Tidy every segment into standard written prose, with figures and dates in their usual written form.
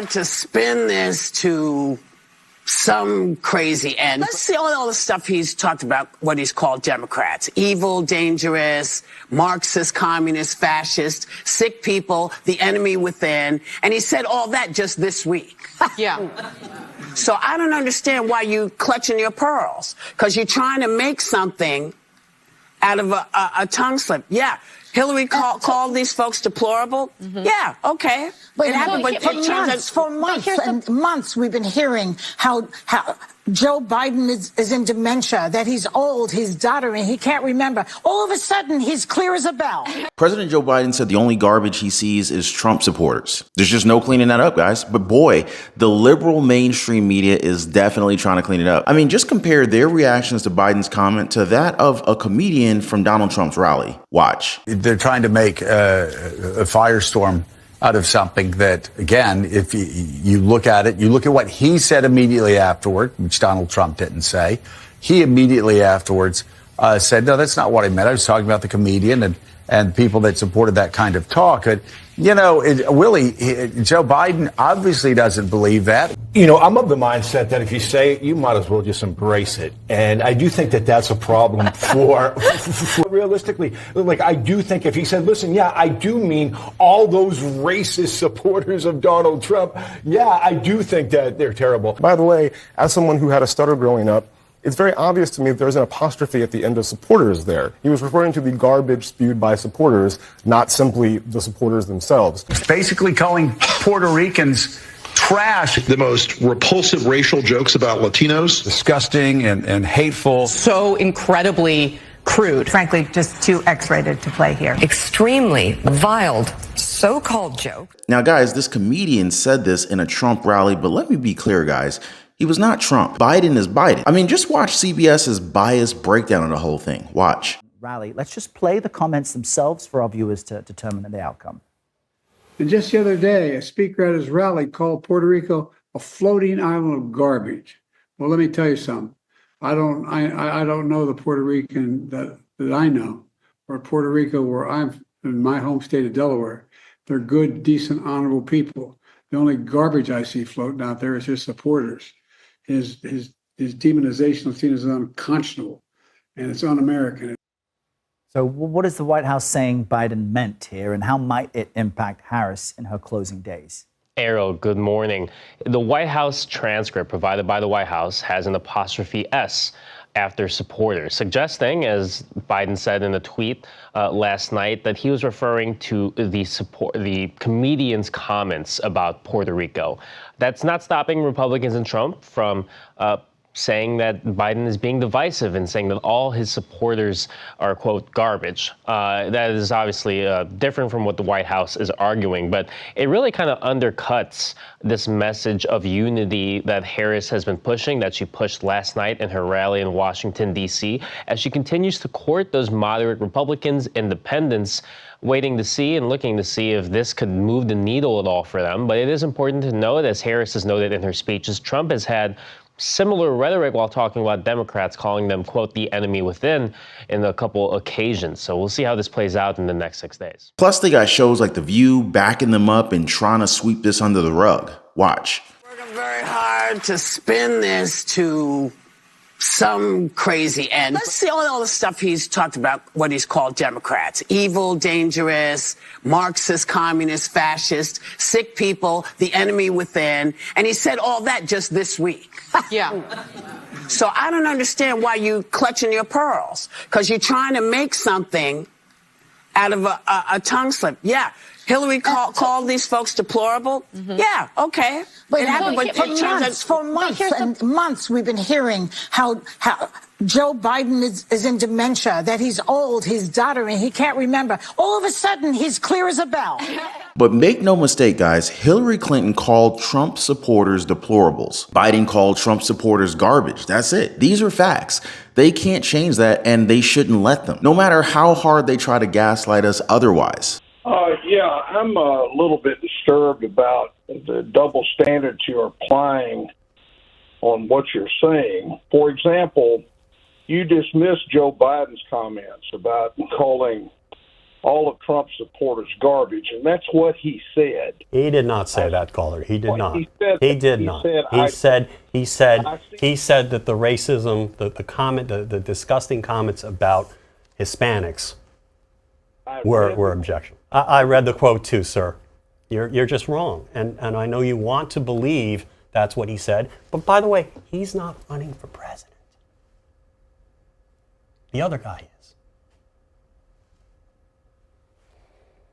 hard to spin this to some crazy end. Let's see all the stuff he's talked about, what he's called Democrats. Evil, dangerous, Marxist, communist, fascist, sick people, the enemy within. And he said all that just this week. Yeah. So I don't understand why you clutching your pearls, because you're trying to make something out of a tongue slip. Yeah. Hillary called these folks deplorable. Mm-hmm. Yeah, okay. But it happened with pictures. For months we've been hearing how Joe Biden is in dementia, that he's old, he's doddering, he can't remember. All of a sudden, he's clear as a bell. President Joe Biden said the only garbage he sees is Trump supporters. There's just no cleaning that up, guys. But boy, the liberal mainstream media is definitely trying to clean it up. I mean, just compare their reactions to Biden's comment to that of a comedian from Donald Trump's rally. Watch. They're trying to make a firestorm out of something that, again, if you look at it, you look at what he said immediately afterward, which Donald Trump didn't say. He immediately afterwards said, no, that's not what I meant. I was talking about the comedian and people that supported that kind of talk. And, you know, Willie, Joe Biden obviously doesn't believe that. You know, I'm of the mindset that if you say it, you might as well just embrace it. And I do think that that's a problem for realistically, like, I do think if he said, listen, yeah, I do mean all those racist supporters of Donald Trump. Yeah, I do think that they're terrible. By the way, as someone who had a stutter growing up, it's very obvious to me that there's an apostrophe at the end of supporters there. He was referring to the garbage spewed by supporters, not simply the supporters themselves. It's basically calling Puerto Ricans trash. The most repulsive racial jokes about Latinos. Disgusting and hateful. So incredibly crude. Frankly, just too X-rated to play here. Extremely vile so-called joke. Now, guys, this comedian said this in a Trump rally, but let me be clear, guys. He was not Trump. Biden is Biden. I mean, just watch CBS's biased breakdown of the whole thing. Watch. Rally. Let's just play the comments themselves for our viewers to determine the outcome. And just the other day, a speaker at his rally called Puerto Rico a floating island of garbage. Well, let me tell you something. I don't know the Puerto Rican that I know, or Puerto Rico, where I'm in my home state of Delaware. They're good, decent, honorable people. The only garbage I see floating out there is his supporters. His demonization of seen as unconscionable, and it's un-American. So what is the White House saying Biden meant here, and how might it impact Harris in her closing days? Errol, good morning. The White House transcript provided by the White House has an apostrophe S after supporters, suggesting, as Biden said in a tweet last night, that he was referring to the comedian's comments about Puerto Rico. That's not stopping Republicans and Trump from saying that Biden is being divisive and saying that all his supporters are, quote, garbage. That is obviously different from what the White House is arguing, but it really kind of undercuts this message of unity that Harris has been pushing, that she pushed last night in her rally in Washington, D.C., as she continues to court those moderate Republicans, independents, waiting to see and looking to see if this could move the needle at all for them. But it is important to note, as Harris has noted in her speeches, Trump has had similar rhetoric while talking about Democrats, calling them, quote, the enemy within in a couple occasions. So we'll see how this plays out in the next 6 days. Plus, they got shows like The View backing them up and trying to sweep this under the rug. Watch. Working very hard to spin this to some crazy end. Let's see all the stuff he's talked about, what he's called Democrats. Evil, dangerous, Marxist, communist, fascist, sick people, the enemy within. And he said all that just this week. Yeah. So I don't understand why you clutching your pearls, because you're trying to make something out of a tongue slip. Yeah. Hillary called these folks deplorable. Mm-hmm. Yeah, okay. But it happened with pictures. For months we've been hearing how Joe Biden is in dementia, that he's old, he's doddering, he can't remember. All of a sudden, he's clear as a bell. But make no mistake, guys, Hillary Clinton called Trump supporters deplorables. Biden called Trump supporters garbage. That's it. These are facts. They can't change that, and they shouldn't let them, no matter how hard they try to gaslight us otherwise. Yeah, I'm a little bit disturbed about the double standards you're applying on what you're saying. For example, you dismissed Joe Biden's comments about calling all of Trump's supporters garbage, and that's what he said. He did not say that, caller. He did not. He did not. He said that the racism, the disgusting comments about Hispanics were objection. I read the quote too, sir. You're just wrong, and I know you want to believe that's what he said. But by the way, he's not running for president. The other guy is.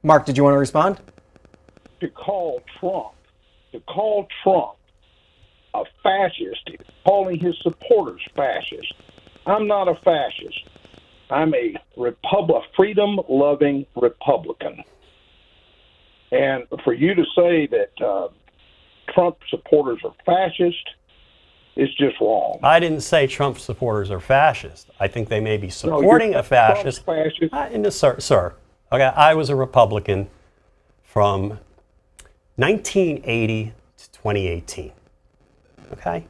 Mark, did you want to respond? To call Trump a fascist, calling his supporters fascist. I'm not a fascist. I'm a freedom-loving Republican. And for you to say that Trump supporters are fascist is just wrong. I didn't say Trump supporters are fascist. I think they may be supporting a fascist. Sir, okay, I was a Republican from 1980 to 2018. Okay?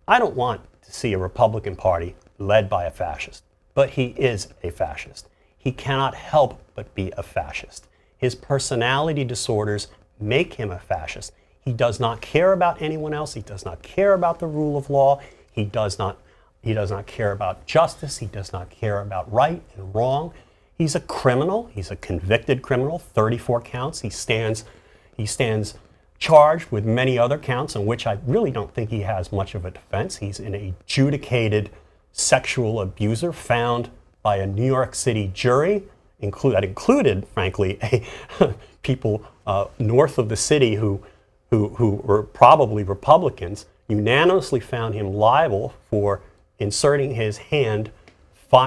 I don't want to see a Republican Party led by a fascist, but he is a fascist. He cannot help but be a fascist. His personality disorders make him a fascist. He does not care about anyone else. He does not care about the rule of law. He does not care about justice. He does not care about right and wrong. He's a criminal. He's a convicted criminal, 34 counts. He stands charged with many other counts in which I really don't think he has much of a defense. He's an adjudicated sexual abuser found by a New York City jury that included, frankly, people north of the city who were probably Republicans, unanimously found him liable for inserting his hand,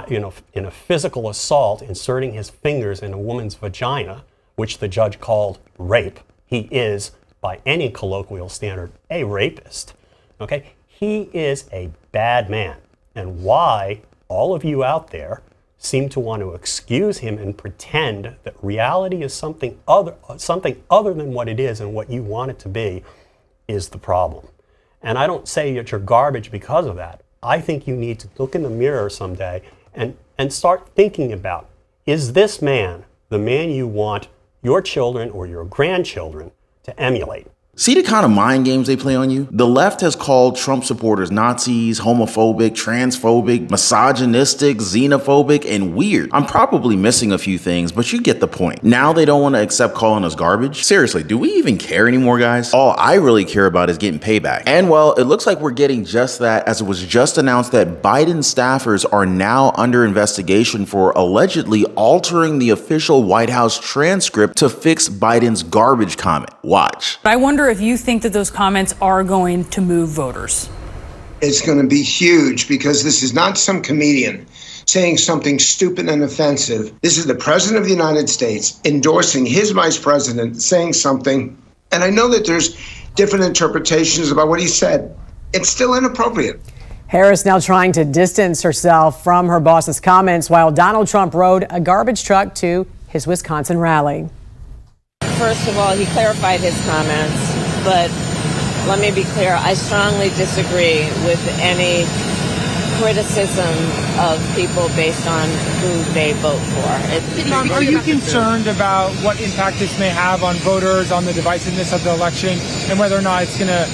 in a physical assault, inserting his fingers in a woman's vagina, which the judge called rape. He is, by any colloquial standard, a rapist. Okay? He is a bad man. And why all of you out there seem to want to excuse him and pretend that reality is something other than what it is and what you want it to be is the problem. And I don't say that you're garbage because of that. I think you need to look in the mirror someday and start thinking about, is this man the man you want your children or your grandchildren to emulate? See the kind of mind games they play on you? The left has called Trump supporters Nazis, homophobic, transphobic, misogynistic, xenophobic, and weird. I'm probably missing a few things, but you get the point. Now they don't want to accept calling us garbage? Seriously, do we even care anymore, guys? All I really care about is getting payback. And well, it looks like we're getting just that, as it was just announced that Biden staffers are now under investigation for allegedly altering the official White House transcript to fix Biden's garbage comment. Watch. I wonder if you think that those comments are going to move voters. It's going to be huge because this is not some comedian saying something stupid and offensive. This is the president of the United States endorsing his vice president saying something. And I know that there's different interpretations about what he said. It's still inappropriate. Harris now trying to distance herself from her boss's comments while Donald Trump rode a garbage truck to his Wisconsin rally. First of all, he clarified his comments, but let me be clear, I strongly disagree with any criticism of people based on who they vote for. Are you concerned about what impact this may have on voters, on the divisiveness of the election, and whether or not it's going to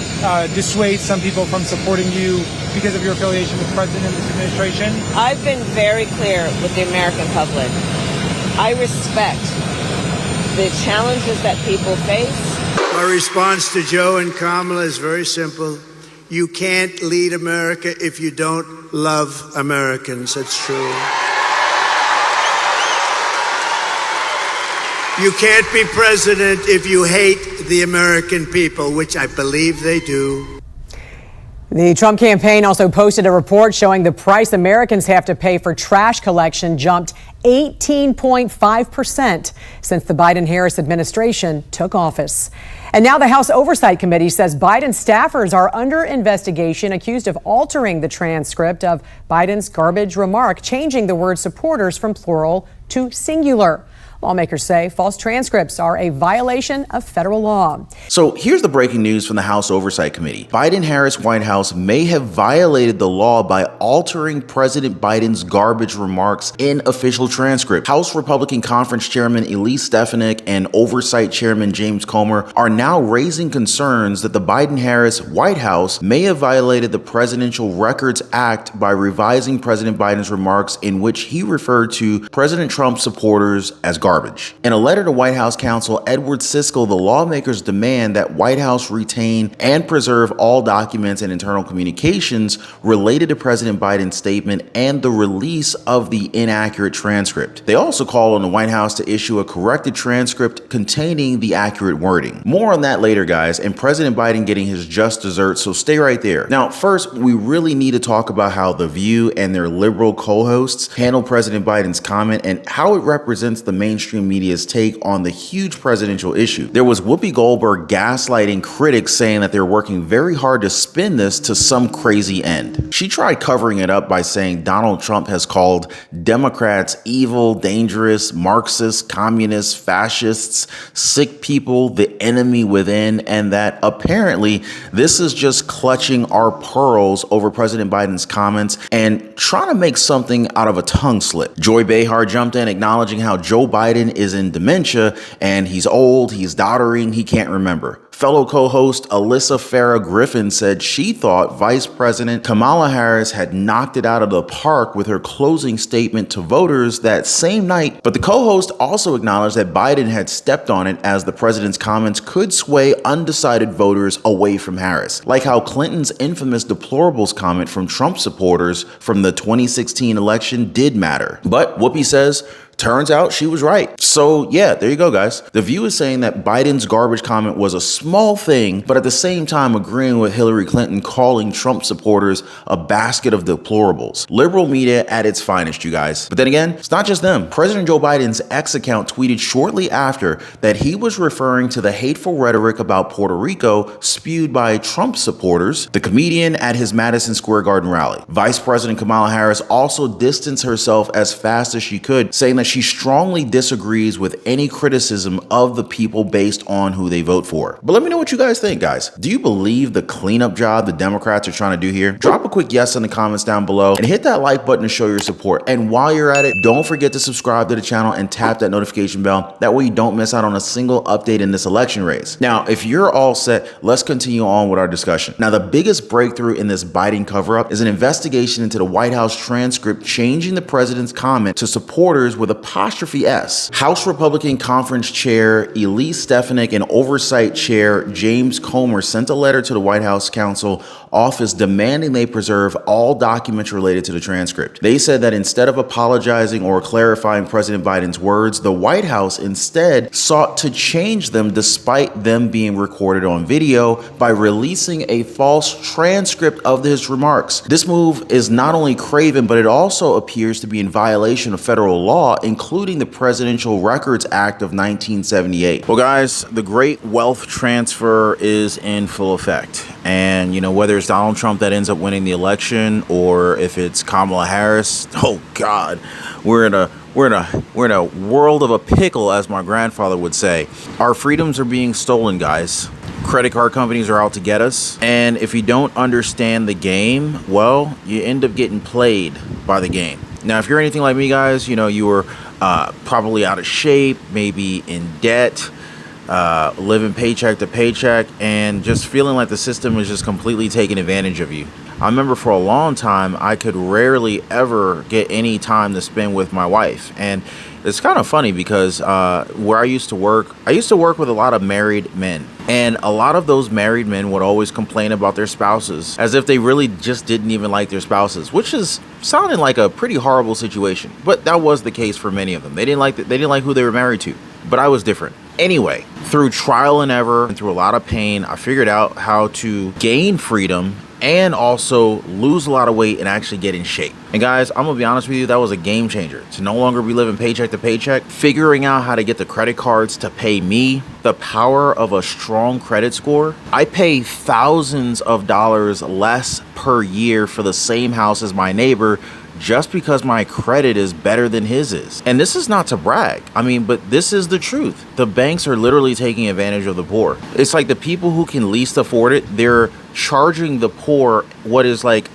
dissuade some people from supporting you because of your affiliation with the president and this administration? I've been very clear with the American public. I respect the challenges that people face. My response to Joe and Kamala is very simple. You can't lead America if you don't love Americans. That's true. You can't be president if you hate the American people, which I believe they do. The Trump campaign also posted a report showing the price Americans have to pay for trash collection jumped 18.5% since the Biden-Harris administration took office. And now the House Oversight Committee says Biden staffers are under investigation, accused of altering the transcript of Biden's garbage remark, changing the word supporters from plural to singular. Lawmakers say false transcripts are a violation of federal law. So here's the breaking news from the House Oversight Committee. Biden-Harris White House may have violated the law by altering President Biden's garbage remarks in official transcript. House Republican Conference Chairman Elise Stefanik and Oversight Chairman James Comer are now raising concerns that the Biden-Harris White House may have violated the Presidential Records Act by revising President Biden's remarks in which he referred to President Trump's supporters as garbage. In a letter to White House counsel Edward Siskel, the lawmakers demand that White House retain and preserve all documents and internal communications related to President Biden's statement and the release of the inaccurate transcript. They also call on the White House to issue a corrected transcript containing the accurate wording. More on that later, guys, and President Biden getting his just desserts, so stay right there. Now, first, we really need to talk about how The View and their liberal co-hosts handle President Biden's comment and how it represents the mainstream media's take on the huge presidential issue. There was Whoopi Goldberg gaslighting critics, saying that they're working very hard to spin this to some crazy end. She tried covering it up by saying Donald Trump has called Democrats evil, dangerous, Marxists, communists, fascists, sick people, the enemy within, and that apparently this is just clutching our pearls over President Biden's comments and trying to make something out of a tongue slip. Joy Behar jumped in, acknowledging how Joe Biden is in dementia and he's old, he's doddering, he can't remember. Fellow co-host Alyssa Farah Griffin said she thought Vice President Kamala Harris had knocked it out of the park with her closing statement to voters that same night, but the co-host also acknowledged that Biden had stepped on it as the president's comments could sway undecided voters away from Harris, like how Clinton's infamous deplorables comment from Trump supporters from the 2016 election did matter. But Whoopi says, turns out she was right. So yeah, there you go, guys. The View is saying that Biden's garbage comment was a small thing, but at the same time agreeing with Hillary Clinton calling Trump supporters a basket of deplorables. Liberal media at its finest, you guys. But then again, it's not just them. President Joe Biden's X account tweeted shortly after that he was referring to the hateful rhetoric about Puerto Rico spewed by Trump supporters, the comedian at his Madison Square Garden rally. Vice President Kamala Harris also distanced herself as fast as she could, saying that she strongly disagrees with any criticism of the people based on who they vote for. But let me know what you guys think, guys. Do you believe the cleanup job the Democrats are trying to do here? Drop a quick yes in the comments down below and hit that like button to show your support. And while you're at it, don't forget to subscribe to the channel and tap that notification bell. That way you don't miss out on a single update in this election race. Now, if you're all set, let's continue on with our discussion. Now, the biggest breakthrough in this Biden cover-up is an investigation into the White House transcript changing the president's comment to supporters with apostrophe S. House Republican Conference Chair Elise Stefanik and Oversight Chair James Comer sent a letter to the White House Counsel Office demanding they preserve all documents related to the transcript. They said that instead of apologizing or clarifying President Biden's words, the White House instead sought to change them despite them being recorded on video by releasing a false transcript of his remarks. This move is not only craven, but it also appears to be in violation of federal law, including the Presidential Records Act of 1978. Well, guys, the great wealth transfer is in full effect. And, you know, whether it's Donald Trump that ends up winning the election or if it's Kamala Harris, oh God, we're in a world of a pickle, as my grandfather would say. Our freedoms are being stolen, guys. Credit card companies are out to get us. And if you don't understand the game, well, you end up getting played by the game. Now, if you're anything like me, guys, you know, you were probably out of shape, maybe in debt, living paycheck to paycheck, and just feeling like the system is just completely taking advantage of you. I remember for a long time, I could rarely ever get any time to spend with my wife. And it's kind of funny because where I used to work with a lot of married men. And a lot of those married men would always complain about their spouses as if they really just didn't even like their spouses, which is sounding like a pretty horrible situation. But that was the case for many of them. They didn't like who they were married to. But I was different. Anyway, through trial and error and through a lot of pain, I figured out how to gain freedom and also lose a lot of weight and actually get in shape. And guys, I'm gonna be honest with you, that was a game changer. To no longer be living paycheck to paycheck, figuring out how to get the credit cards to pay me, the power of a strong credit score. I pay thousands of dollars less per year for the same house as my neighbor just because my credit is better than his is. And this is not to brag. I mean, but this is the truth. The banks are literally taking advantage of the poor. It's like the people who can least afford it, they're charging the poor what is like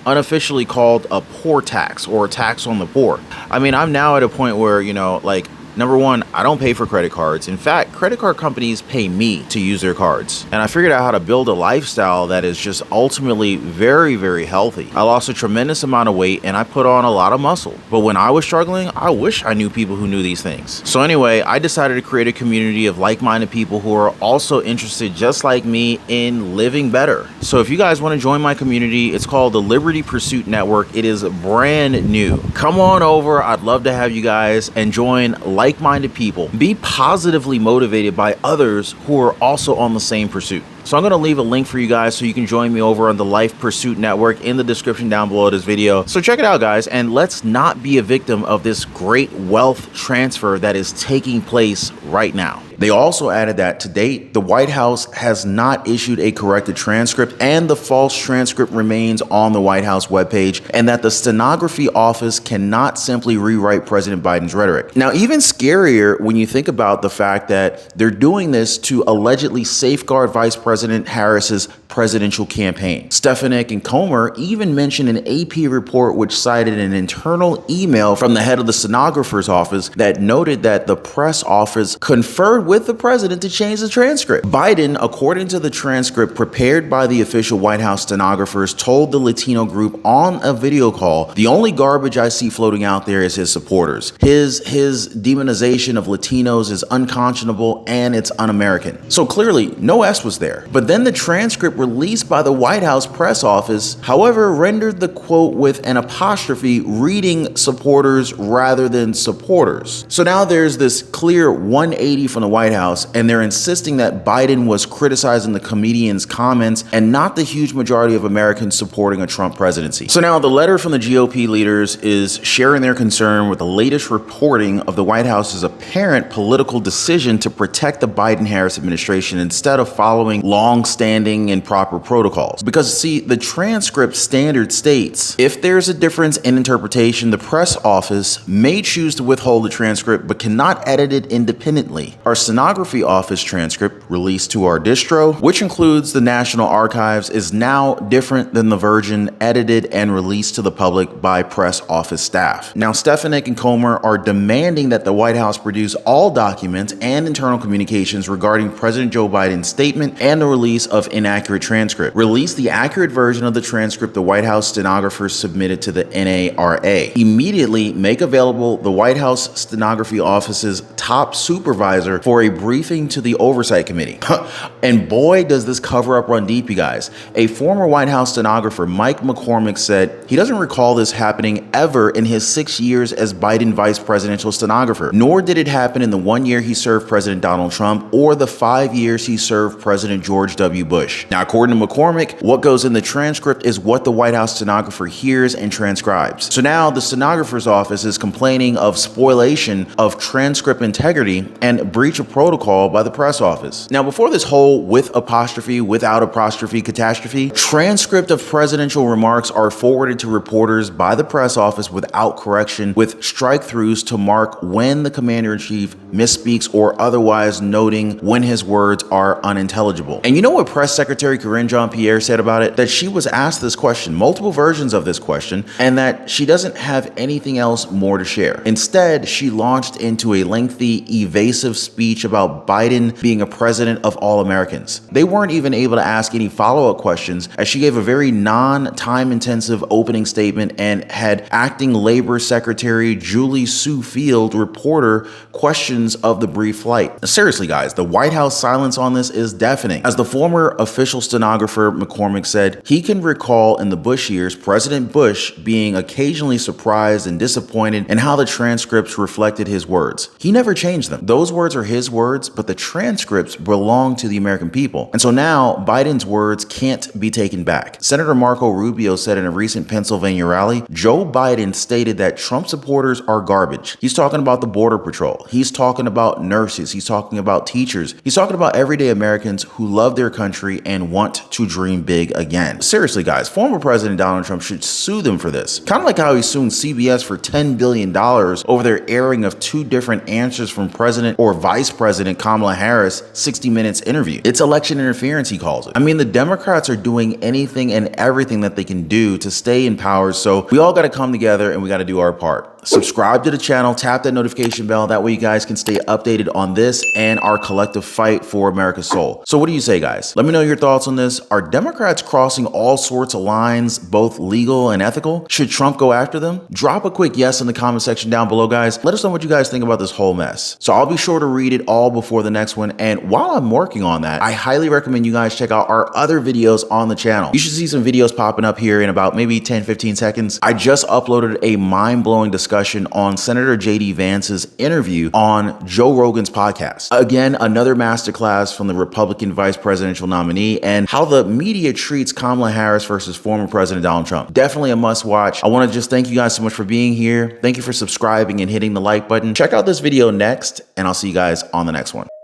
unofficially called a poor tax or a tax on the poor. I mean, I'm now at a point where, you know, like, number one, I don't pay for credit cards. In fact, credit card companies pay me to use their cards. And I figured out how to build a lifestyle that is just ultimately very, very healthy. I lost a tremendous amount of weight and I put on a lot of muscle. But when I was struggling, I wish I knew people who knew these things. So anyway, I decided to create a community of like-minded people who are also interested, just like me, in living better. So if you guys want to join my community, it's called the Liberty Pursuit Network. It is brand new. Come on over. I'd love to have you guys and join like-minded people. Be positively motivated by others who are also on the same pursuit. So I'm going to leave a link for you guys so you can join me over on the Life Pursuit Network in the description down below this video. So check it out, guys, and let's not be a victim of this great wealth transfer that is taking place right now. They also added that to date, the White House has not issued a corrected transcript and the false transcript remains on the White House webpage, and that the stenography office cannot simply rewrite President Biden's rhetoric. Now, even scarier when you think about the fact that they're doing this to allegedly safeguard Vice President Harris's presidential campaign. Stefanik and Comer even mentioned an AP report which cited an internal email from the head of the stenographer's office that noted that the press office conferred with the president to change the transcript. Biden, according to the transcript prepared by the official White House stenographers, told the Latino group on a video call, "The only garbage I see floating out there is his supporters. His demonization of Latinos is unconscionable and it's un-American." So clearly, no S was there. But then the transcript released by the White House press office, however, rendered the quote with an apostrophe, reading supporters rather than supporters. So now there's this clear 180 from the White House, and they're insisting that Biden was criticizing the comedian's comments and not the huge majority of Americans supporting a Trump presidency. So now the letter from the GOP leaders is sharing their concern with the latest reporting of the White House's apparent political decision to protect the Biden-Harris administration instead of following long-standing and proper protocols. Because see, the transcript standard states, if there's a difference in interpretation, the press office may choose to withhold the transcript but cannot edit it independently. Our stenography office transcript released to our distro, which includes the National Archives, is now different than the version edited and released to the public by press office staff. Now, Stefanik and Comer are demanding that the White House produce all documents and internal communications regarding President Joe Biden's statement and the release of inaccurate transcript. Release the accurate version of the transcript the White House stenographers submitted to the NARA. Immediately make available the White House stenography office's top supervisor for a briefing to the Oversight Committee. And boy, does this cover up run deep, you guys. A former White House stenographer, Mike McCormick, said he doesn't recall this happening ever in his 6 years as Biden vice presidential stenographer, nor did it happen in the 1 year he served President Donald Trump or the 5 years he served President George W. Bush. Now, according to McCormick, what goes in the transcript is what the White House stenographer hears and transcribes. So now the stenographer's office is complaining of spoliation of transcript integrity and breach of protocol by the press office. Now, before this whole with apostrophe, without apostrophe catastrophe, transcript of presidential remarks are forwarded to reporters by the press office without correction, with strike-throughs to mark when the commander-in-chief misspeaks or otherwise noting when his words are unintelligible. And you know what Press Secretary Karine Jean-Pierre said about it? That she was asked this question, multiple versions of this question, and that she doesn't have anything else more to share. Instead, she launched into a lengthy, evasive speech about Biden being a president of all Americans. They weren't even able to ask any follow-up questions, as she gave a very non-time intensive opening statement and had Acting Labor Secretary Julie Sue Field reporter questions of the brief flight. Now, seriously, guys, the White House silence on this is deafening. As the former official stenographer McCormick said, he can recall in the Bush years President Bush being occasionally surprised and disappointed in how the transcripts reflected his words. He never changed them. Those words are his words, but the transcripts belong to the American people. And so now Biden's words can't be taken back. Senator Marco Rubio said in a recent Pennsylvania rally, Joe Biden stated that Trump supporters are garbage. He's talking about the Border Patrol. He's talking about nurses. He's talking about teachers. He's talking about everyday Americans who love their country and want to dream big again. Seriously, guys, former President Donald Trump should sue them for this. Kind of like how he sued CBS for $10 billion over their airing of two different answers from President or Vice President Kamala Harris' 60 Minutes interview. It's election interference, he calls it. I mean, the Democrats are doing anything and everything that they can do to stay in power, so we all got to come together and we got to do our part. Subscribe to the channel, tap that notification bell, that way you guys can stay updated on this and our collective fight for America's soul. So what do you say, guys? Let me know your thoughts on this. Are Democrats crossing all sorts of lines, both legal and ethical? Should Trump go after them? Drop a quick yes in the comment section down below, guys. Let us know what you guys think about this whole mess. So I'll be sure to read it all before the next one, and while I'm working on that, I highly recommend you guys check out our other videos on the channel. You should see some videos popping up here in about maybe 10-15 seconds. I just uploaded a mind-blowing discussion on Senator J.D. Vance's interview on Joe Rogan's podcast. Again, another masterclass from the Republican vice presidential nominee and how the media treats Kamala Harris versus former President Donald Trump. Definitely a must watch. I want to just thank you guys so much for being here. Thank you for subscribing and hitting the like button. Check out this video next, and I'll see you guys on the next one.